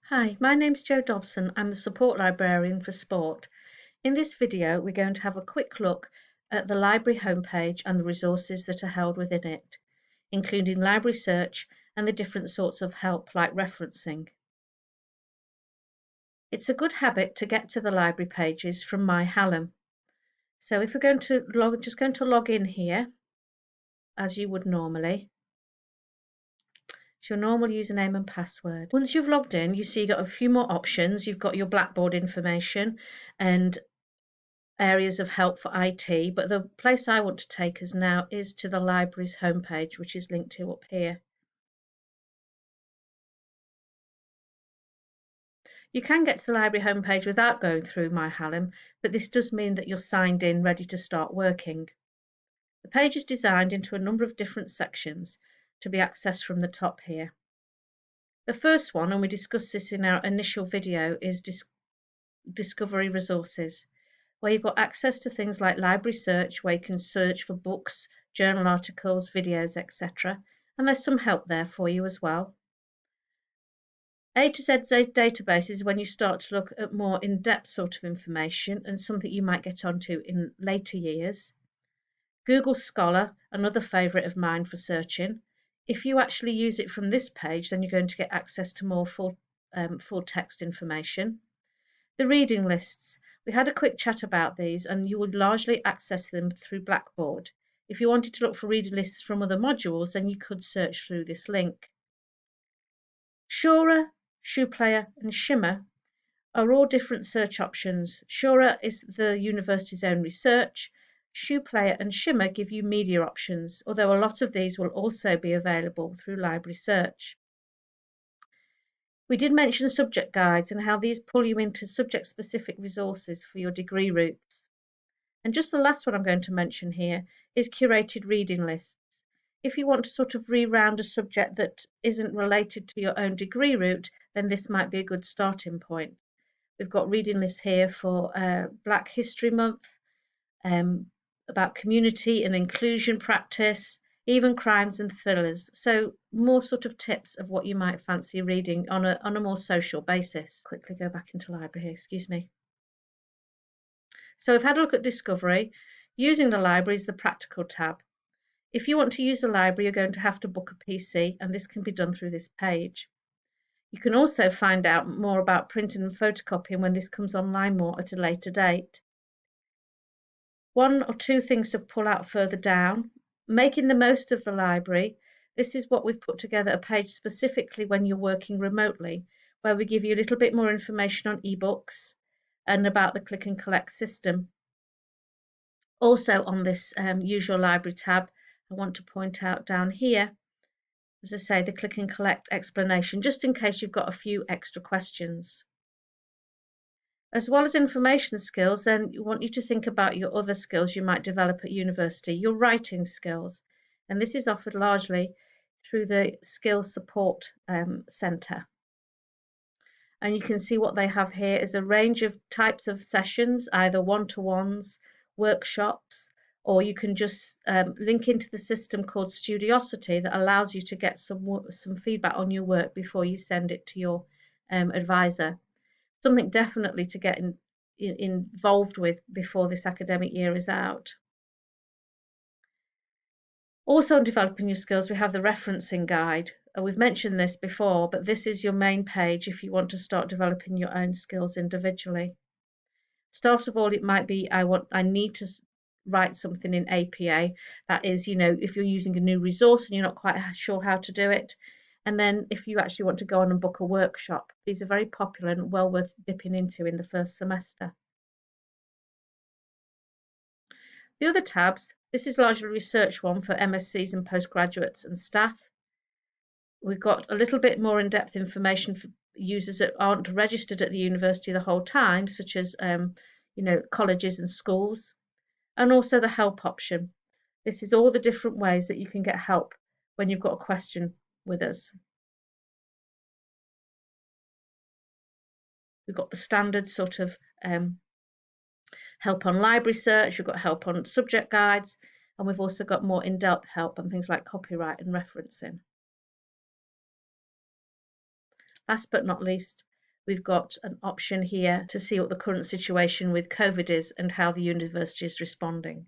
Hi, my name's Jo Dobson. I'm the support librarian for sport. In this video, we're going to have a quick look at the library homepage and the resources that are held within it, including library search and the different sorts of help like referencing. It's a good habit to get to the library pages from My Hallam. So if we're going to log in here, as you would normally. It's your normal username and password. Once you've logged in, you see you've got a few more options. You've got your Blackboard information and areas of help for IT, but the place I want to take us now is to the library's homepage, which is linked to up here. You can get to the library homepage without going through My Hallam, but this does mean that you're signed in, ready to start working. The page is designed into a number of different sections to be accessed from the top here. The first one, and we discussed this in our initial video, is Discovery Resources, where you've got access to things like library search, where you can search for books, journal articles, videos, etc. And there's some help there for you as well. A to Z database is when you start to look at more in-depth sort of information and something you might get onto in later years. Google Scholar, another favourite of mine for searching. If you actually use it from this page, then you're going to get access to more full text information. The reading lists. We had a quick chat about these, and you would largely access them through Blackboard. If you wanted to look for reading lists from other modules, then you could search through this link. Shura, ShoePlayer, and Shimmer are all different search options. Shura is the university's own research. ShoePlayer and Shimmer give you media options, although a lot of these will also be available through library search. We did mention subject guides and how these pull you into subject-specific resources for your degree routes. And just the last one I'm going to mention here is curated reading lists. If you want to sort of reround a subject that isn't related to your own degree route, then this might be a good starting point. We've got reading lists here for Black History Month, about community and inclusion practice, even crimes and thrillers. So more sort of tips of what you might fancy reading on a more social basis. Quickly go back into library here, excuse me. So we've had a look at discovery. Using the library is the practical tab. If you want to use the library, you're going to have to book a PC, and this can be done through this page. You can also find out more about printing and photocopying when this comes online more at a later date. One or two things to pull out further down. Making the most of the library. This is what we've put together, a page specifically when you're working remotely, where we give you a little bit more information on ebooks and about the click and collect system. Also on this usual library tab, I want to point out down here, as I say, the click and collect explanation, just in case you've got a few extra questions. As well as information skills, then we want you to think about your other skills you might develop at university, your writing skills. And this is offered largely through the Skills Support Centre. And you can see what they have here is a range of types of sessions, either one-to-ones, workshops, or you can just link into the system called Studiosity that allows you to get some feedback on your work before you send it to your advisor. Something definitely to get involved with before this academic year is out. Also on developing your skills, we have the referencing guide. We've mentioned this before, but this is your main page if you want to start developing your own skills individually. Start of all, it might be I need to write something in APA. That is, if you're using a new resource and you're not quite sure how to do it. And then if you actually want to go on and book a workshop, these are very popular and well worth dipping into in the first semester. The other tabs, this is largely a research one for MSCs and postgraduates and staff. We've got a little bit more in-depth information for users that aren't registered at the university the whole time, such as colleges and schools, and also the help option. This is all the different ways that you can get help when you've got a question with us. We've got the standard sort of help on library search, we've got help on subject guides, and we've also got more in-depth help on things like copyright and referencing. Last but not least, we've got an option here to see what the current situation with COVID is and how the university is responding.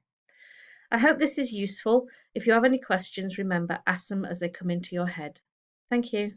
I hope this is useful. If you have any questions, remember, ask them as they come into your head. Thank you.